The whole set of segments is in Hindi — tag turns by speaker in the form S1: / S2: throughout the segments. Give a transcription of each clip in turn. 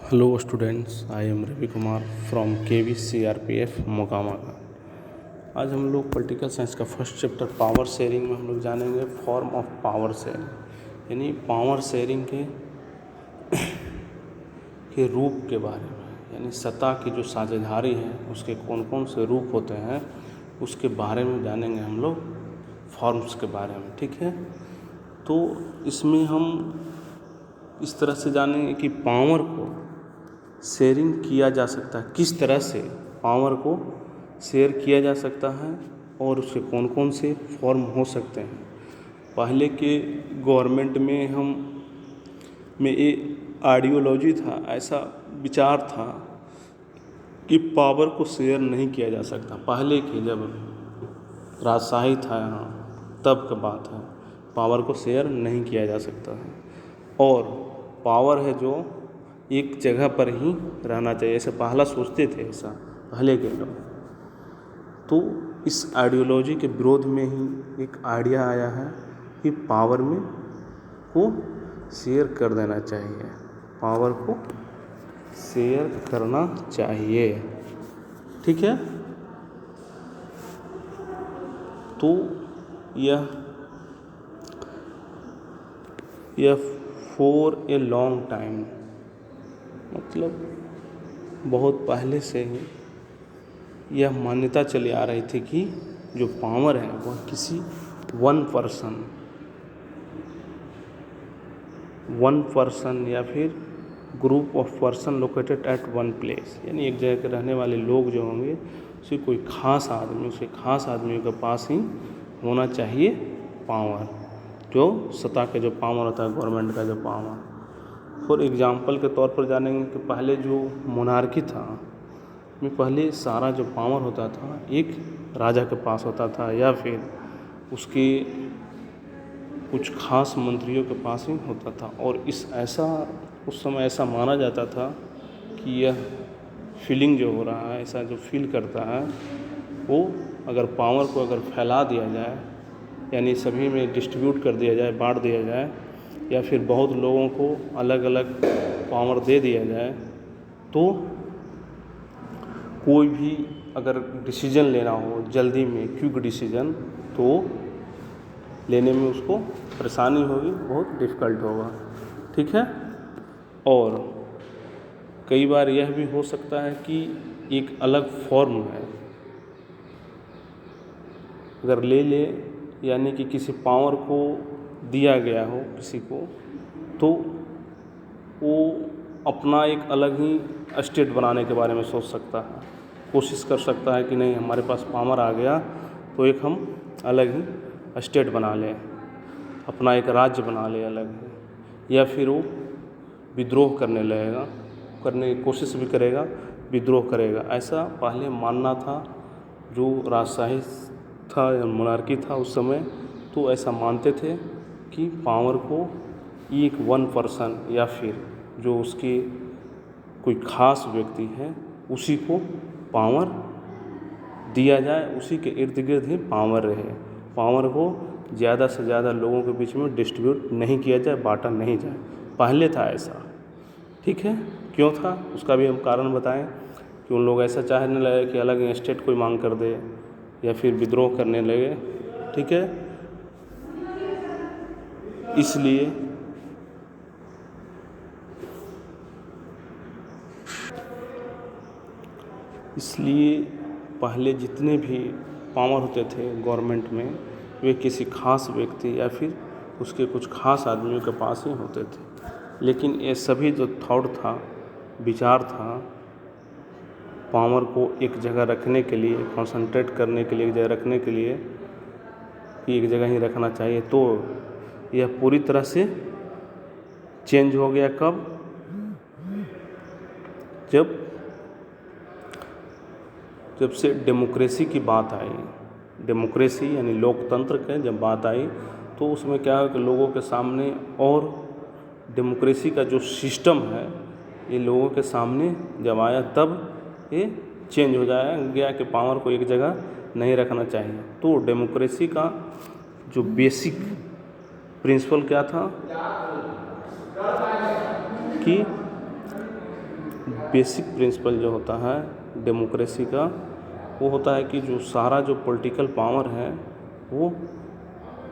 S1: Hello students, I am Ravi Kumar from KV CRPF Mokama का। आज हम लोग पॉलिटिकल साइंस का फर्स्ट चैप्टर पावर शेयरिंग में हम लोग जानेंगे फॉर्म ऑफ पावर शेयरिंग, यानी पावर शेयरिंग के रूप के बारे में, यानी सत्ता की जो साझेदारी है उसके कौन कौन से रूप होते हैं उसके बारे में जानेंगे हम लोग, फॉर्म्स के बारे में। ठीक है, तो इसमें हम इस तरह से जानेंगे कि पावर को शेयरिंग किया जा सकता है, किस तरह से पावर को शेयर किया जा सकता है और उसके कौन कौन से फॉर्म हो सकते हैं। पहले के गवर्नमेंट में ये आइडियोलॉजी था, ऐसा विचार था कि पावर को शेयर नहीं किया जा सकता। पहले के जब राजशाही था यहाँ तब की बात है, पावर को शेयर नहीं किया जा सकता है और पावर है जो एक जगह पर ही रहना चाहिए, ऐसे पहला सोचते थे ऐसा पहले के लोग। तो इस आइडियोलॉजी के विरोध में ही एक आइडिया आया है कि पावर में को शेयर कर देना चाहिए, पावर को शेयर करना चाहिए। ठीक है, तो यह फॉर ए लॉन्ग टाइम, मतलब बहुत पहले से ही यह मान्यता चली आ रही थी कि जो पावर है वह किसी वन पर्सन या फिर group of person located at one place, यानी एक जगह के रहने वाले लोग जो होंगे उसे कोई खास आदमी के पास ही होना चाहिए पावर, जो सत्ता का जो पावर होता है, गवर्नमेंट का जो पावर। फॉर एग्जाम्पल के तौर पर जानेंगे कि पहले जो मोनार्की था में पहले सारा जो पावर होता था एक राजा के पास होता था या फिर उसके कुछ खास मंत्रियों के पास ही होता था। और उस समय ऐसा माना जाता था कि यह फीलिंग जो हो रहा है, ऐसा जो फील करता है, वो अगर पावर को अगर फैला दिया जाए, यानी सभी में डिस्ट्रीब्यूट कर दिया जाए, बांट दिया जाए, या फिर बहुत लोगों को अलग अलग पावर दे दिया जाए, तो कोई भी अगर डिसीजन लेना हो जल्दी में, क्विक डिसीजन, तो लेने में उसको परेशानी होगी, बहुत डिफ़िकल्ट होगा। ठीक है, और कई बार यह भी हो सकता है कि एक अलग फॉर्म है अगर ले यानी कि किसी पावर को दिया गया हो किसी को, तो वो अपना एक अलग ही स्टेट बनाने के बारे में सोच सकता है, कोशिश कर सकता है कि नहीं हमारे पास पावर आ गया तो एक हम अलग ही स्टेट बना लें, अपना एक राज्य बना ले अलग ही, या फिर वो विद्रोह करने की कोशिश भी करेगा, विद्रोह करेगा। ऐसा पहले मानना था, जो राजशाही था या मोनार्की था उस समय, तो ऐसा मानते थे कि पावर को एक वन पर्सन या फिर जो उसके कोई खास व्यक्ति है उसी को पावर दिया जाए, उसी के इर्द गिर्द ही पावर रहे, पावर को ज़्यादा से ज़्यादा लोगों के बीच में डिस्ट्रीब्यूट नहीं किया जाए, बांटा नहीं जाए। पहले था ऐसा। ठीक है, क्यों था उसका भी हम कारण बताएं कि उन लोग ऐसा चाहने लगे कि अलग स्टेट कोई मांग कर दे या फिर विद्रोह करने लगे। ठीक है, इसलिए पहले जितने भी पावर होते थे गवर्नमेंट में, वे किसी खास व्यक्ति या फिर उसके कुछ खास आदमियों के पास ही होते थे। लेकिन ये सभी जो थॉट था, विचार था, पावर को एक जगह रखने के लिए, कंसंट्रेट करने के लिए, एक जगह रखने के लिए कि एक जगह ही रखना चाहिए, तो यह पूरी तरह से चेंज हो गया। कब? जब से डेमोक्रेसी की बात आई, डेमोक्रेसी यानी लोकतंत्र की जब बात आई, तो उसमें क्या है कि लोगों के सामने, और डेमोक्रेसी का जो सिस्टम है ये लोगों के सामने जब आया, तब ये चेंज हो गया कि पावर को एक जगह नहीं रखना चाहिए। तो डेमोक्रेसी का जो बेसिक प्रिंसिपल क्या था कि बेसिक प्रिंसिपल जो होता है डेमोक्रेसी का, वो होता है कि जो सारा जो पॉलिटिकल पावर है वो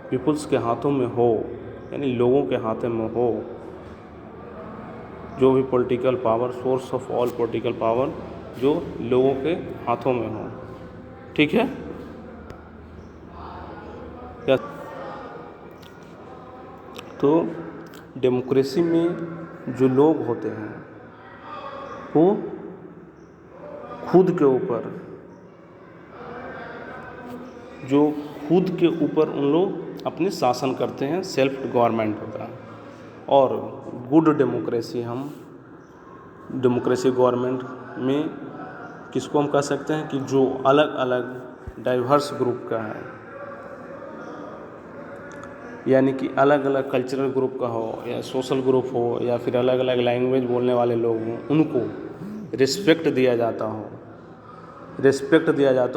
S1: पीपल्स के हाथों में हो, यानी लोगों के हाथों में हो। जो भी political power, source of all political power जो लोगों के हाथों में हो। ठीक है? तो डेमोक्रेसी में जो लोग होते हैं वो खुद के ऊपर उन लोग अपने शासन करते हैं, सेल्फ गवर्नमेंट होता है। और गुड डेमोक्रेसी, हम डेमोक्रेसी गवर्नमेंट में किसको हम कह सकते हैं कि जो अलग अलग डाइवर्स ग्रुप का है, यानी कि अलग अलग कल्चरल ग्रुप का हो या सोशल ग्रुप हो या फिर अलग अलग लैंग्वेज बोलने वाले लोग हों, उनको रिस्पेक्ट दिया जाता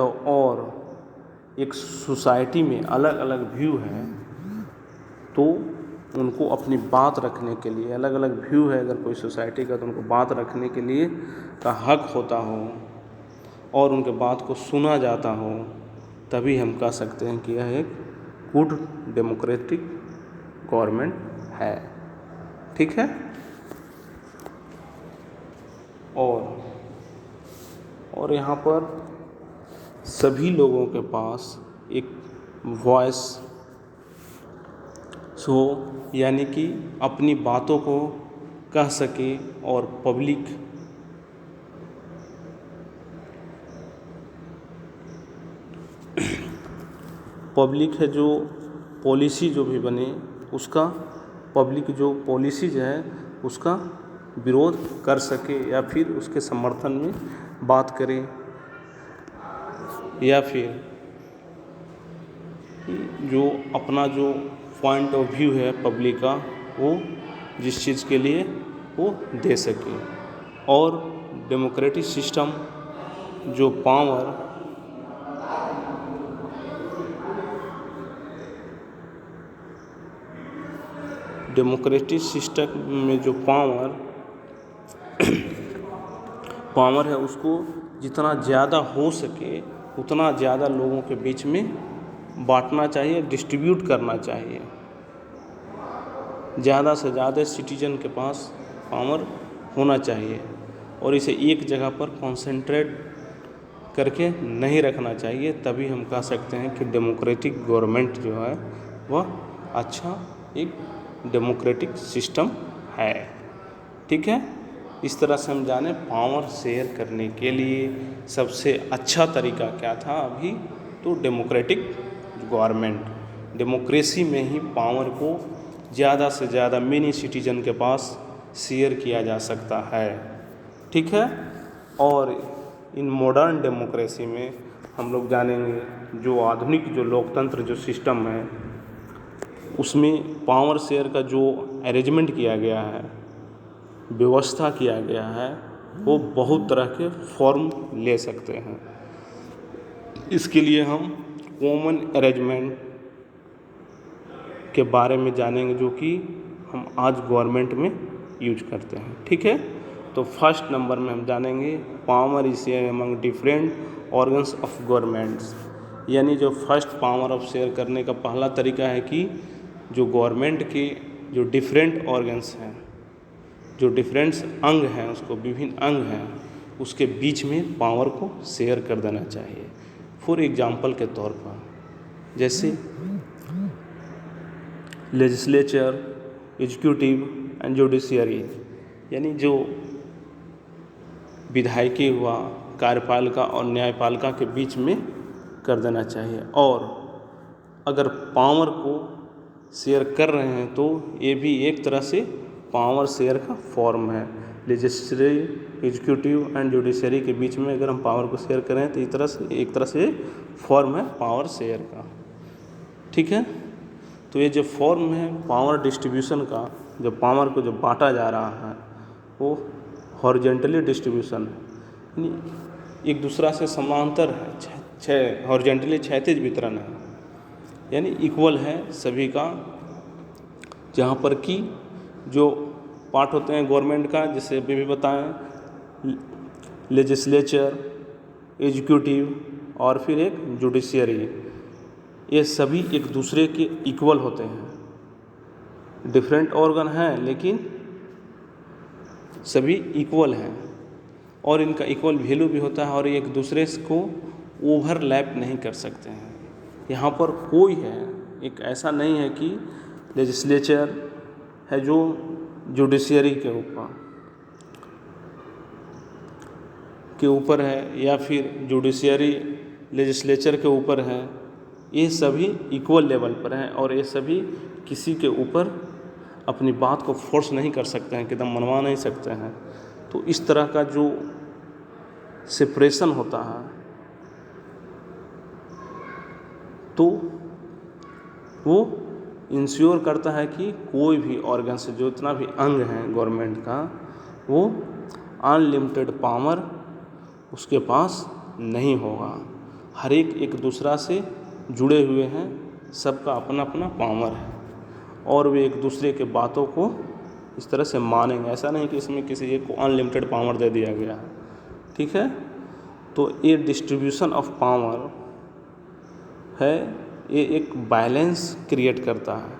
S1: हो और एक सोसाइटी में अलग अलग व्यू है तो उनको अपनी बात रखने के लिए, अलग अलग व्यू है अगर कोई सोसाइटी का, तो उनको बात रखने के लिए का हक होता हो और उनके बात को सुना जाता हो, तभी हम कह सकते हैं कि यह एक गुड डेमोक्रेटिक गवर्नमेंट है। ठीक है? और यहाँ पर सभी लोगों के पास एक वॉइस हो, यानी कि अपनी बातों को कह सके और पब्लिक है जो पॉलिसी जो भी बने उसका, पब्लिक जो पॉलिसीज है उसका विरोध कर सके या फिर उसके समर्थन में बात करे, या फिर जो अपना जो पॉइंट ऑफ व्यू है पब्लिक का वो जिस चीज़ के लिए वो दे सके। और डेमोक्रेटिक सिस्टम जो पावर डेमोक्रेटिक सिस्टम में जो पावर है उसको जितना ज़्यादा हो सके उतना ज़्यादा लोगों के बीच में बांटना चाहिए, डिस्ट्रीब्यूट करना चाहिए। ज़्यादा से ज़्यादा सिटीजन के पास पावर होना चाहिए और इसे एक जगह पर कॉन्सेंट्रेट करके नहीं रखना चाहिए, तभी हम कह सकते हैं कि डेमोक्रेटिक गवर्नमेंट जो है वह अच्छा एक डेमोक्रेटिक सिस्टम है। ठीक है? इस तरह से हम जाने पावर शेयर करने के लिए सबसे अच्छा तरीका क्या था अभी, तो डेमोक्रेटिक गवर्नमेंट, डेमोक्रेसी में ही पावर को ज़्यादा से ज़्यादा मेनी सिटीजन के पास शेयर किया जा सकता है। ठीक है? और इन मॉडर्न डेमोक्रेसी में हम लोग जानेंगे जो आधुनिक जो लोकतंत्र जो सिस्टम है उसमें पावर शेयर का जो अरेंजमेंट किया गया है, व्यवस्था किया गया है, वो बहुत तरह के फॉर्म ले सकते हैं। इसके लिए हम कॉमन अरेंजमेंट के बारे में जानेंगे जो कि हम आज गवर्नमेंट में यूज करते हैं। ठीक है? तो फर्स्ट नंबर में हम जानेंगे power is share among different organs of governments, यानी जो फर्स्ट पावर ऑफ शेयर करने का पहला तरीका है कि जो गवर्नमेंट के जो डिफरेंट ऑर्गन्स हैं, जो डिफरेंट अंग हैं, उसको विभिन्न अंग हैं, उसके बीच में पावर को शेयर कर देना चाहिए। फॉर एग्जांपल के तौर पर जैसे लेजिस्लेचर, एग्जीक्यूटिव एंड जुडिशियरी, यानी जो विधायिकी हुआ, कार्यपालिका और न्यायपालिका के बीच में कर देना चाहिए। और अगर पावर को शेयर कर रहे हैं तो ये भी एक तरह से पावर शेयर का फॉर्म है। लेजिस्लेटिव, एग्जीक्यूटिव एंड जुडिशरी के बीच में अगर हम पावर को शेयर करें तो एक तरह से फॉर्म है पावर शेयर का। ठीक है? तो ये जो फॉर्म है पावर डिस्ट्रीब्यूशन का, जो पावर को जो बांटा जा रहा है वो हॉरिजॉन्टली डिस्ट्रीब्यूशन है, यानी एक दूसरा से समांतर है, हॉरिजॉन्टली क्षैतिज वितरण है, यानी इक्वल है सभी का। जहाँ पर कि जो पार्ट होते हैं गवर्नमेंट का, जैसे अभी भी बताएं, लेजिस्लेचर, एग्जीक्यूटिव और फिर एक जुडिशियरी, ये सभी एक दूसरे के इक्वल होते हैं। डिफरेंट ऑर्गन हैं लेकिन सभी इक्वल हैं और इनका इक्वल वैल्यू भी होता है और एक दूसरे को ओवरलैप नहीं कर सकते हैं। यहाँ पर कोई है, एक ऐसा नहीं है कि लेजिस्लेचर है जो जुडिशियरी के ऊपर है या फिर जुडिशियरी लेजिस्लेचर के ऊपर है। ये सभी इक्वल लेवल पर हैं और ये सभी किसी के ऊपर अपनी बात को फोर्स नहीं कर सकते हैं, एकदम मनवा नहीं सकते हैं। तो इस तरह का जो सेपरेशन होता है तो वो इंश्योर करता है कि कोई भी ऑर्गन से जो इतना भी अंग है गवर्नमेंट का, वो अनलिमिटेड पावर उसके पास नहीं होगा। हर एक दूसरा से जुड़े हुए हैं, सबका अपना अपना पावर है और वे एक दूसरे के बातों को इस तरह से मानेंगे। ऐसा नहीं कि इसमें किसी एक को अनलिमिटेड पावर दे दिया गया है, ठीक है। तो ये डिस्ट्रीब्यूशन ऑफ पावर है, ये एक बैलेंस क्रिएट करता है।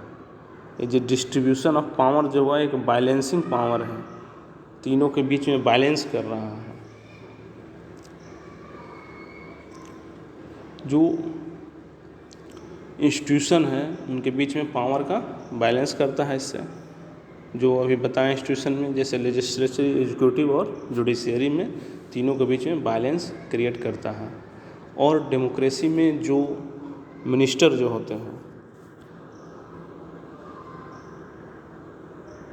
S1: ये जो डिस्ट्रीब्यूशन ऑफ पावर जो है एक बैलेंसिंग पावर है, तीनों के बीच में बैलेंस कर रहा है। जो इंस्टीट्यूशन है उनके बीच में पावर का बैलेंस करता है। इससे जो अभी बताएं इंस्टीट्यूशन में, जैसे लेजिस्लेचर, एग्जीक्यूटिव और जुडिशियरी में, तीनों के बीच में बैलेंस क्रिएट करता है। और डेमोक्रेसी में जो मिनिस्टर जो होते हैं,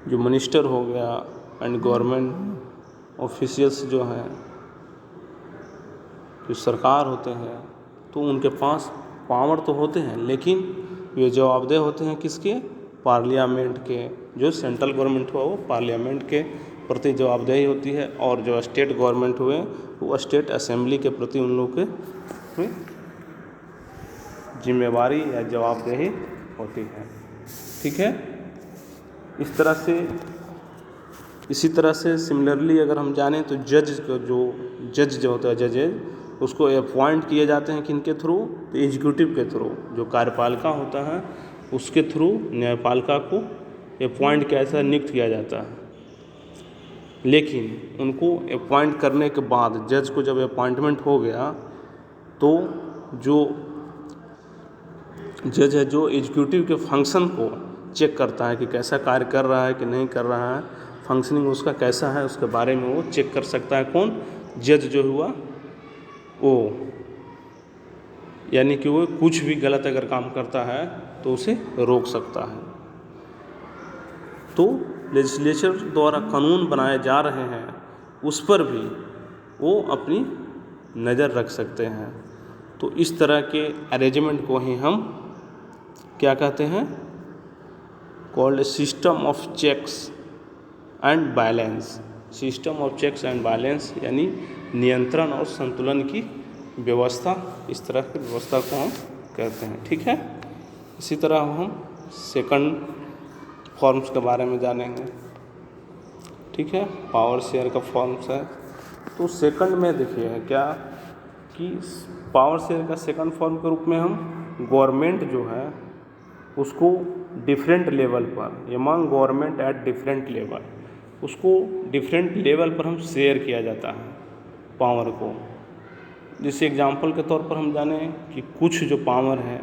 S1: जो मिनिस्टर हो गया एंड गवर्नमेंट ऑफिशियल्स जो हैं, जो सरकार होते हैं, तो उनके पास पावर तो होते हैं लेकिन वे जवाबदेह होते हैं किसके? पार्लियामेंट के। जो सेंट्रल गवर्नमेंट हुआ वो पार्लियामेंट के प्रति जवाबदेही होती है और जो स्टेट गवर्नमेंट हुए वो स्टेट असेंबली के प्रति उन लोग के जिम्मेवारी या जवाबदेही होती है, ठीक है। इसी तरह से सिमिलरली अगर हम जानें तो जज जो होता है, जजेज, उसको अपॉइंट किए जाते हैं किनके थ्रू? तो एग्जीक्यूटिव के थ्रू। जो कार्यपालिका होता है उसके थ्रू न्यायपालिका को अपॉइंट कैसा नियुक्त किया जाता है। लेकिन उनको अपॉइंट करने के बाद जज को जब अपॉइंटमेंट हो गया तो जो जज है जो एग्जीक्यूटिव के फंक्शन को चेक करता है कि कैसा कार्य कर रहा है कि नहीं कर रहा है, फंक्शनिंग उसका कैसा है, उसके बारे में वो चेक कर सकता है। कौन? जज जो हुआ वो, यानी कि वो कुछ भी गलत अगर काम करता है तो उसे रोक सकता है। तो लेजिस्लेचर द्वारा कानून बनाए जा रहे हैं उस पर भी वो अपनी नज़र रख सकते हैं। तो इस तरह के अरेंजमेंट को ही हम क्या कहते हैं? Called system of checks and balance. System of checks and balance यानी नियंत्रण और संतुलन की व्यवस्था, इस तरह की व्यवस्था को हम कहते हैं, ठीक है। इसी तरह हम सेकंड फॉर्म्स के बारे में जानेंगे, ठीक है। पावर शेयर का फॉर्म्स है। तो सेकंड में देखिए क्या कि पावर शेयर का सेकंड फॉर्म के रूप में हम गवर्नमेंट जो है उसको डिफरेंट लेवल पर, among government at different level, उसको डिफरेंट लेवल पर हम शेयर किया जाता है पावर को। जैसे एग्जांपल के तौर पर हम जाने कि कुछ जो पावर है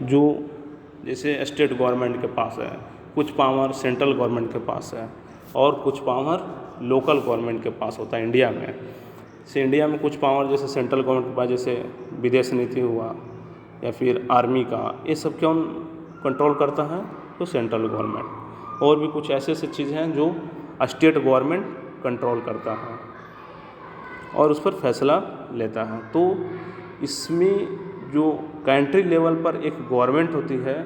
S1: जो जैसे स्टेट गवर्नमेंट के पास है, कुछ पावर सेंट्रल गवर्नमेंट के पास है और कुछ पावर लोकल गवर्नमेंट के पास होता है इंडिया में। जैसे इंडिया में कुछ पावर जैसे सेंट्रल गवर्नमेंट के पास, जैसे विदेश नीति हुआ या फिर आर्मी का, ये सब कौन कंट्रोल करता है? तो सेंट्रल गवर्नमेंट। और भी कुछ ऐसे चीज़ें हैं जो स्टेट गवर्नमेंट कंट्रोल करता है और उस पर फैसला लेता है। तो इसमें जो कंट्री लेवल पर एक गवर्नमेंट होती है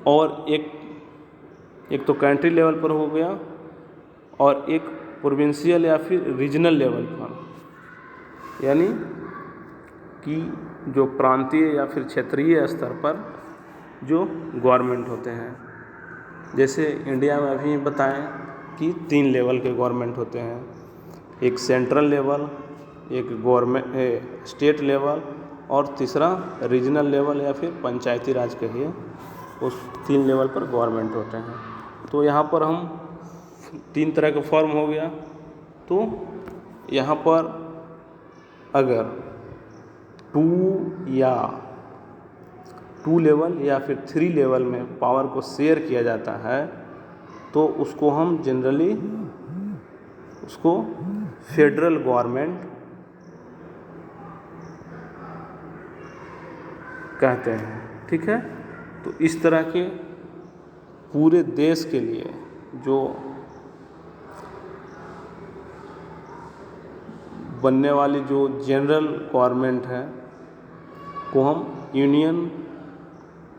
S1: और एक तो कंट्री लेवल पर हो गया और एक प्रोविंशियल या फिर रीजनल लेवल पर, यानी कि जो प्रांतीय या फिर क्षेत्रीय स्तर पर जो गवर्नमेंट होते हैं। जैसे इंडिया में अभी बताएं कि 3 लेवल के गवर्नमेंट होते हैं, एक सेंट्रल लेवल, एक गवर्नमेंट स्टेट लेवल और तीसरा रीजनल लेवल या फिर पंचायती राज कहिए, उस 3 लेवल पर गवर्नमेंट होते हैं। तो यहाँ पर हम 3 तरह का फॉर्म हो गया। तो यहाँ पर अगर 2 लेवल या फिर 3 लेवल में पावर को शेयर किया जाता है तो उसको हम जनरली उसको फेडरल गवर्नमेंट कहते हैं, ठीक है। तो इस तरह के पूरे देश के लिए जो बनने वाली जो जनरल गवर्नमेंट है को हम यूनियन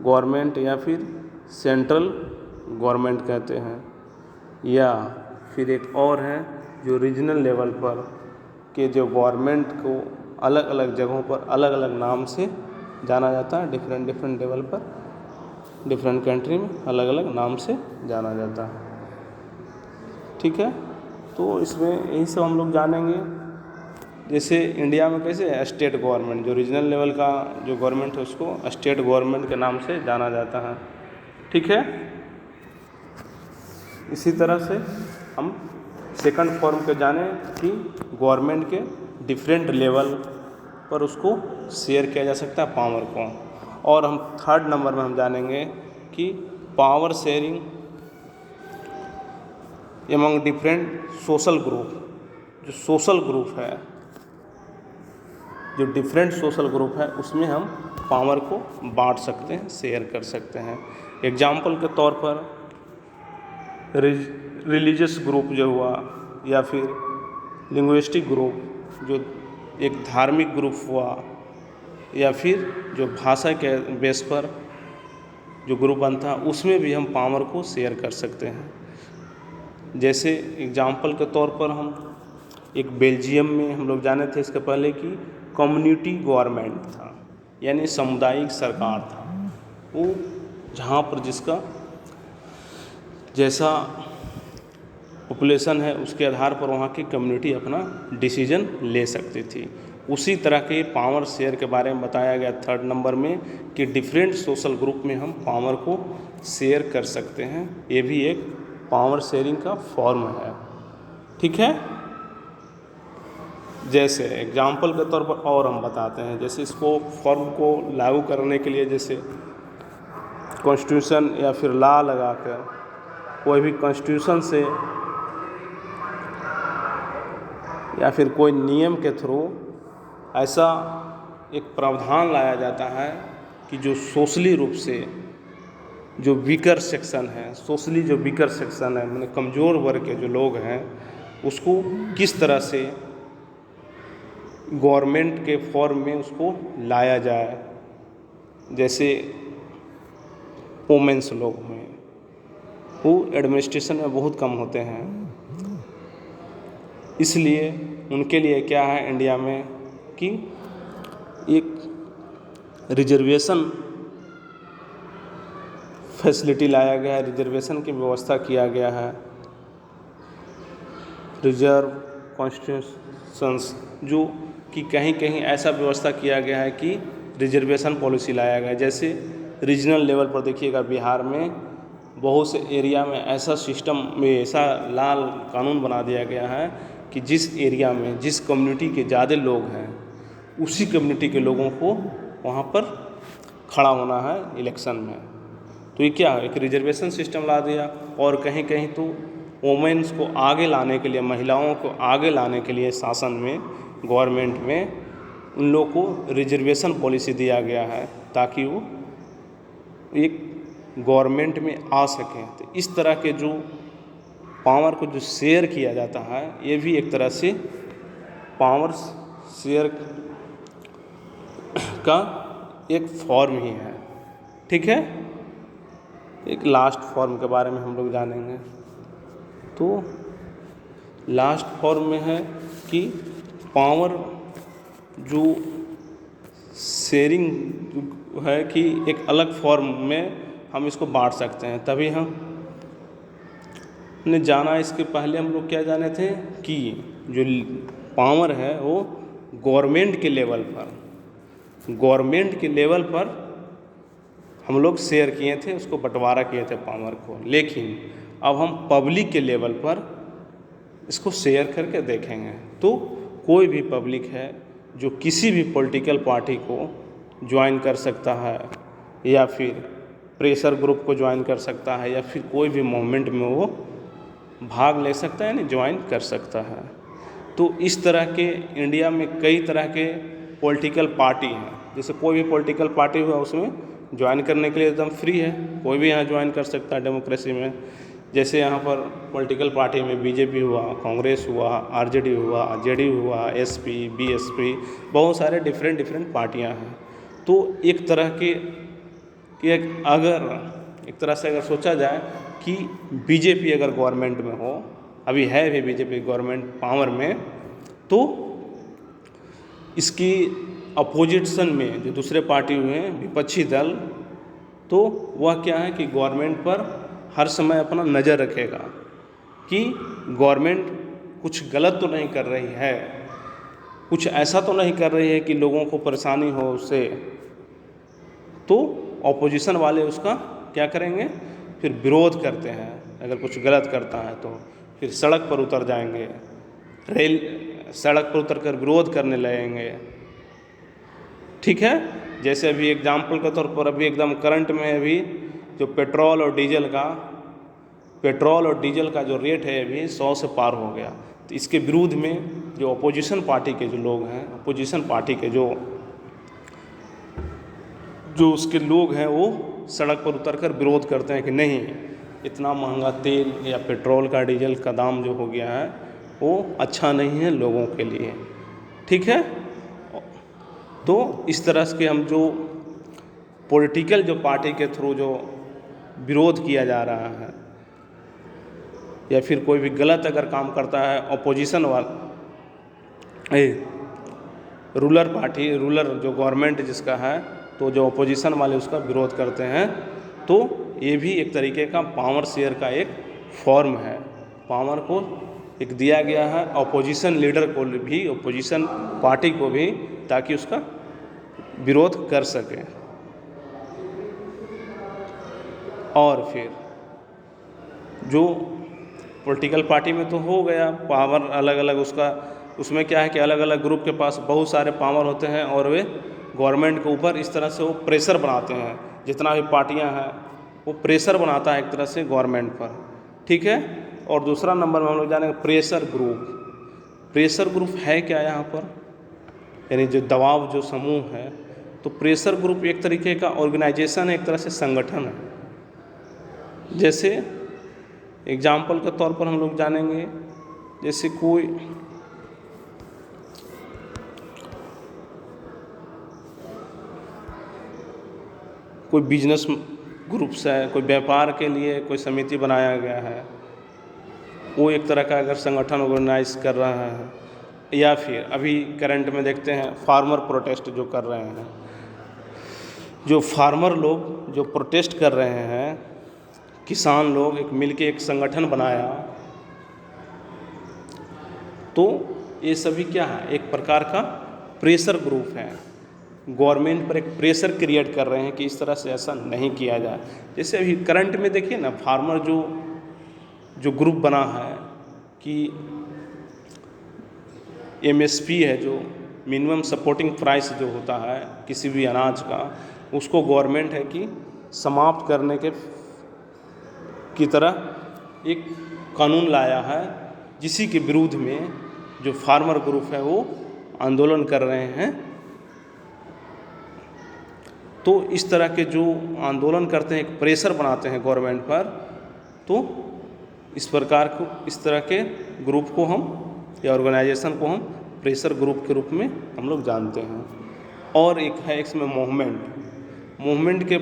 S1: गवर्नमेंट या फिर सेंट्रल गवर्नमेंट कहते हैं, या फिर एक और है जो रीजनल लेवल पर के जो गवर्नमेंट को अलग अलग जगहों पर अलग अलग नाम से जाना जाता है, डिफरेंट लेवल पर डिफरेंट कंट्री में अलग अलग नाम से जाना जाता है, ठीक है। तो इसमें यही सब हम लोग जानेंगे। जैसे इंडिया में कैसे है स्टेट गवर्नमेंट, जो रीजनल लेवल का जो गवर्नमेंट है उसको स्टेट गवर्नमेंट के नाम से जाना जाता है, ठीक है। इसी तरह से हम सेकंड फॉर्म के जाने कि गवर्नमेंट के डिफरेंट लेवल पर उसको शेयर किया जा सकता है पावर को। और हम थर्ड नंबर में हम जानेंगे कि power sharing among different social group, जो सोशल ग्रुप है, जो डिफरेंट सोशल ग्रुप है उसमें हम पावर को बांट सकते हैं, शेयर कर सकते हैं। एग्जाम्पल के तौर पर रिलीजियस ग्रुप जो हुआ या फिर लिंग्विस्टिक ग्रुप जो एक धार्मिक ग्रुप हुआ, या फिर जो भाषा के बेस पर जो ग्रुप बनता है उसमें भी हम पावर को शेयर कर सकते हैं। जैसे एग्जाम्पल के तौर पर हम एक बेल्जियम में हम लोग जाने थे इसके पहले कि कम्युनिटी गवर्नमेंट था, यानी सामुदायिक सरकार था। वो जहाँ पर जिसका जैसा पॉपुलेशन है उसके आधार पर वहाँ की कम्युनिटी अपना डिसीजन ले सकती थी। उसी तरह के पावर शेयर के बारे में बताया गया थर्ड नंबर में कि डिफरेंट सोशल ग्रुप में हम पावर को शेयर कर सकते हैं। ये भी एक पावर शेयरिंग का फॉर्म है, ठीक है। जैसे एग्जाम्पल के तौर पर और हम बताते हैं, जैसे इसको फॉर्म को लागू करने के लिए जैसे कॉन्स्टिट्यूशन या फिर लॉ लगाकर कोई भी कॉन्स्टिट्यूशन से या फिर कोई नियम के थ्रू ऐसा एक प्रावधान लाया जाता है कि जो सोशली रूप से जो वीकर सेक्शन है, सोशली जो वीकर सेक्शन है माने कमज़ोर वर्ग के जो लोग हैं उसको किस तरह से गवर्नमेंट के फॉर्म में उसको लाया जाए। जैसे वोमेंस लोग हैं वो एडमिनिस्ट्रेशन में बहुत कम होते हैं, इसलिए उनके लिए क्या है इंडिया में कि एक रिजर्वेशन फैसिलिटी लाया गया है, रिजर्वेशन की व्यवस्था किया गया है। रिजर्व कॉन्स्टिट्यूशंस जो कि कहीं कहीं ऐसा व्यवस्था किया गया है कि रिजर्वेशन पॉलिसी लाया गया है। जैसे रीजनल लेवल पर देखिएगा बिहार में बहुत से एरिया में ऐसा सिस्टम में ऐसा लाल कानून बना दिया गया है कि जिस एरिया में जिस कम्युनिटी के ज़्यादा लोग हैं उसी कम्युनिटी के लोगों को वहाँ पर खड़ा होना है इलेक्शन में। तो ये क्या है, एक रिजर्वेशन सिस्टम ला दिया। और कहीं कहीं तो वोमेंस को आगे लाने के लिए, महिलाओं को आगे लाने के लिए शासन में, गवर्नमेंट में उन लोगों को रिजर्वेशन पॉलिसी दिया गया है ताकि वो एक गवर्नमेंट में आ सकें। तो इस तरह के जो पावर को जो शेयर किया जाता है ये भी एक तरह से पावर शेयर का एक फॉर्म ही है, ठीक है। एक लास्ट फॉर्म के बारे में हम लोग जानेंगे। तो लास्ट फॉर्म में है कि पावर जो शेयरिंग है कि एक अलग फॉर्म में हम इसको बांट सकते हैं, तभी हम ने जाना, इसके पहले हम लोग क्या जाने थे कि जो पावर है वो गवर्नमेंट के लेवल पर हम लोग शेयर किए थे, उसको बंटवारा किए थे पावर को। लेकिन अब हम पब्लिक के लेवल पर इसको शेयर करके देखेंगे। तो कोई भी पब्लिक है जो किसी भी पॉलिटिकल पार्टी को ज्वाइन कर सकता है, या फिर प्रेशर ग्रुप को ज्वाइन कर सकता है, या फिर कोई भी मूवमेंट में वो भाग ले सकता है, यानी ज्वाइन कर सकता है। तो इस तरह के इंडिया में कई तरह के पॉलिटिकल पार्टी हैं। जैसे कोई भी पॉलिटिकल पार्टी हुआ उसमें ज्वाइन करने के लिए एकदम फ्री है, कोई भी यहाँ ज्वाइन कर सकता है डेमोक्रेसी में। जैसे यहाँ पर पॉलिटिकल पार्टी में बीजेपी हुआ, कांग्रेस हुआ, आरजेडी हुआ, जेडीयू हुआ, एसपी, बीएसपी, बहुत सारे डिफरेंट पार्टियाँ हैं। तो एक तरह के एक तरह से अगर सोचा जाए कि बीजेपी अगर गवर्नमेंट में हो, अभी है भी बीजेपी गवर्नमेंट पावर में, तो इसकी अपोजिशन में जो दूसरे पार्टी हुए हैं, विपक्षी दल, तो वह क्या है कि गवर्नमेंट पर हर समय अपना नज़र रखेगा कि गवर्नमेंट कुछ गलत तो नहीं कर रही है, कुछ ऐसा तो नहीं कर रही है कि लोगों को परेशानी हो उससे। तो ऑपोजिशन वाले उसका क्या करेंगे, फिर विरोध करते हैं। अगर कुछ गलत करता है तो फिर सड़क पर उतर जाएंगे, सड़क पर उतर कर विरोध करने लगेंगे। ठीक है, जैसे अभी एग्जाम्पल के तौर पर अभी एकदम करंट में अभी जो पेट्रोल और डीजल का जो रेट है अभी 100 से पार हो गया। तो इसके विरुद्ध में जो अपोजिशन पार्टी के जो लोग हैं, अपोजिशन पार्टी के जो उसके लोग हैं, वो सड़क पर उतरकर विरोध करते हैं कि नहीं, इतना महंगा तेल या पेट्रोल का, डीजल का दाम जो हो गया है वो अच्छा नहीं है लोगों के लिए। ठीक है, तो इस तरह के हम जो पॉलिटिकल जो पार्टी के थ्रू जो विरोध किया जा रहा है, या फिर कोई भी गलत अगर काम करता है अपोजिशन वाला, रूलर जो गवर्नमेंट जिसका है, तो जो अपोजिशन वाले उसका विरोध करते हैं। तो ये भी एक तरीके का पावर शेयर का एक फॉर्म है। पावर को एक दिया गया है अपोजिशन लीडर को भी, अपोजिशन पार्टी को भी, ताकि उसका विरोध कर सके। और फिर जो पॉलिटिकल पार्टी में तो हो गया पावर अलग अलग उसमें क्या है कि अलग अलग ग्रुप के पास बहुत सारे पावर होते हैं, और वे गवर्नमेंट के ऊपर इस तरह से वो प्रेशर बनाते हैं। जितना भी पार्टियां हैं वो प्रेशर बनाता है एक तरह से गवर्नमेंट पर। ठीक है, और दूसरा नंबर में हम लोग जानेंगे प्रेशर ग्रुप है क्या यहाँ पर, यानी जो दबाव जो समूह है। तो प्रेशर ग्रुप एक तरीके का ऑर्गेनाइजेशन है, एक तरह से संगठन है। जैसे एग्जाम्पल के तौर पर हम लोग जानेंगे, जैसे कोई बिजनेस ग्रुप्स है, कोई व्यापार के लिए कोई समिति बनाया गया है, वो एक तरह का अगर संगठन ऑर्गेनाइज कर रहा है। या फिर अभी करंट में देखते हैं फार्मर प्रोटेस्ट जो कर रहे हैं, जो फार्मर लोग जो प्रोटेस्ट कर रहे हैं, किसान लोग एक मिलके एक संगठन बनाया। तो ये सभी क्या है, एक प्रकार का प्रेशर ग्रुप है, गवर्नमेंट पर एक प्रेशर क्रिएट कर रहे हैं कि इस तरह से ऐसा नहीं किया जाए। जैसे अभी करंट में देखिए ना, फार्मर जो ग्रुप बना है कि MSP है, जो मिनिमम सपोर्टिंग प्राइस जो होता है किसी भी अनाज का, उसको गवर्नमेंट है कि समाप्त करने की तरह एक कानून लाया है, जिसी के विरुद्ध में जो फार्मर ग्रुप है वो आंदोलन कर रहे हैं। तो इस तरह के जो आंदोलन करते हैं, एक प्रेशर बनाते हैं गवर्नमेंट पर। तो इस तरह के ग्रुप को हम या ऑर्गेनाइजेशन को हम प्रेशर ग्रुप के रूप में हम लोग जानते हैं। और एक है इसमें मूवमेंट के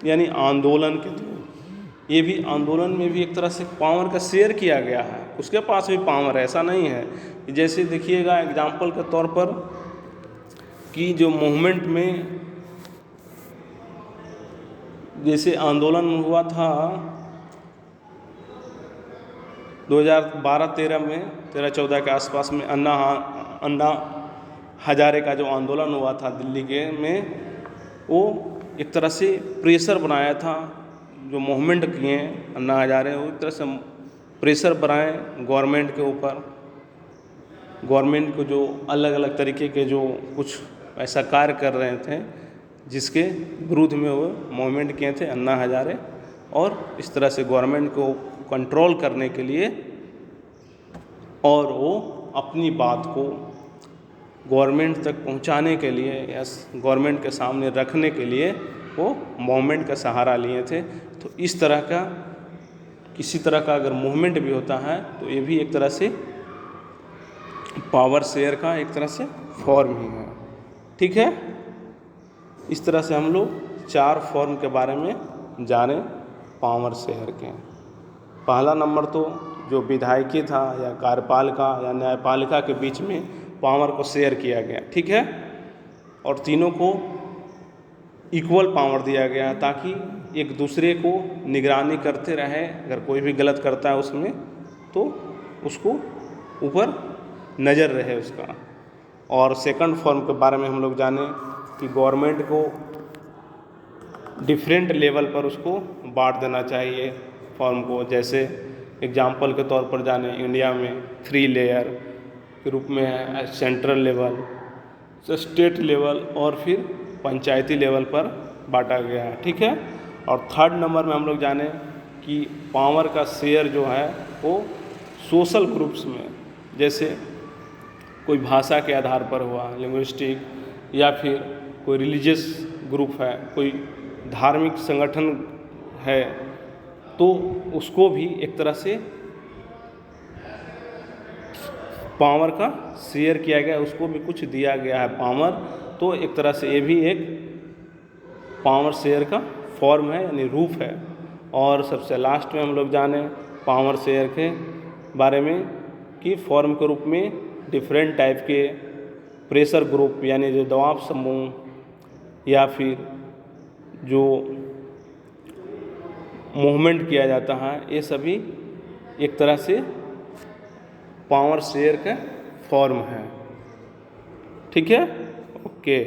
S1: यानी आंदोलन के थ्रू, ये भी आंदोलन में भी एक तरह से पावर का शेयर किया गया है, उसके पास भी पावर है, ऐसा नहीं है। जैसे देखिएगा एग्जाम्पल के तौर पर कि जो मूवमेंट में जैसे आंदोलन हुआ था 2012-13 में 13-14 के आसपास में अन्ना हजारे का जो आंदोलन हुआ था दिल्ली के में, वो एक तरह से प्रेशर बनाया था, जो मूवमेंट किए अन्ना हजारे, वो एक तरह से प्रेशर बनाए गवर्नमेंट के ऊपर। गवर्नमेंट को जो अलग अलग तरीके के जो कुछ ऐसा कार्य कर रहे थे जिसके विरुद्ध में वो मूवमेंट किए थे अन्ना हजारे, और इस तरह से गवर्नमेंट को कंट्रोल करने के लिए और वो अपनी बात को गवर्नमेंट तक पहुंचाने के लिए या गवर्नमेंट के सामने रखने के लिए वो मूवमेंट का सहारा लिए थे। तो इस तरह का किसी तरह का अगर मूवमेंट भी होता है तो ये भी एक तरह से पावर शेयर का एक तरह से फॉर्म ही है। ठीक है, इस तरह से हम लोग 4 फॉर्म के बारे में जाने पावर शेयर के। पहला नंबर तो जो विधायकी था या कार्यपालिका या न्यायपालिका के बीच में पावर को शेयर किया गया, ठीक है, और तीनों को इक्वल पावर दिया गया ताकि एक दूसरे को निगरानी करते रहे। अगर कोई भी गलत करता है उसमें तो उसको ऊपर नज़र रहे उसका। और सेकंड फॉर्म के बारे में हम लोग जाने कि गवर्नमेंट को डिफरेंट लेवल पर उसको बांट देना चाहिए फॉर्म को। जैसे एग्जाम्पल के तौर पर जाने इंडिया में 3 लेयर के रूप में है, सेंट्रल लेवल, स्टेट लेवल और फिर पंचायती लेवल पर बांटा गया है। ठीक है, और थर्ड नंबर में हम लोग जाने कि पावर का शेयर जो है वो सोशल ग्रुप्स में, जैसे कोई भाषा के आधार पर हुआ लिंग्विस्टिक, या फिर कोई रिलीजियस ग्रुप है, कोई धार्मिक संगठन है, तो उसको भी एक तरह से पावर का शेयर किया गया, उसको भी कुछ दिया गया है पावर। तो एक तरह से ये भी एक पावर शेयर का फॉर्म है यानी रूप है। और सबसे लास्ट में हम लोग जाने पावर शेयर के बारे में कि फॉर्म के रूप में डिफरेंट टाइप के प्रेशर ग्रुप यानी जो दबाव समूह या फिर जो मूवमेंट किया जाता है, ये सभी एक तरह से पावर शेयर का फॉर्म है। ठीक है, ओके।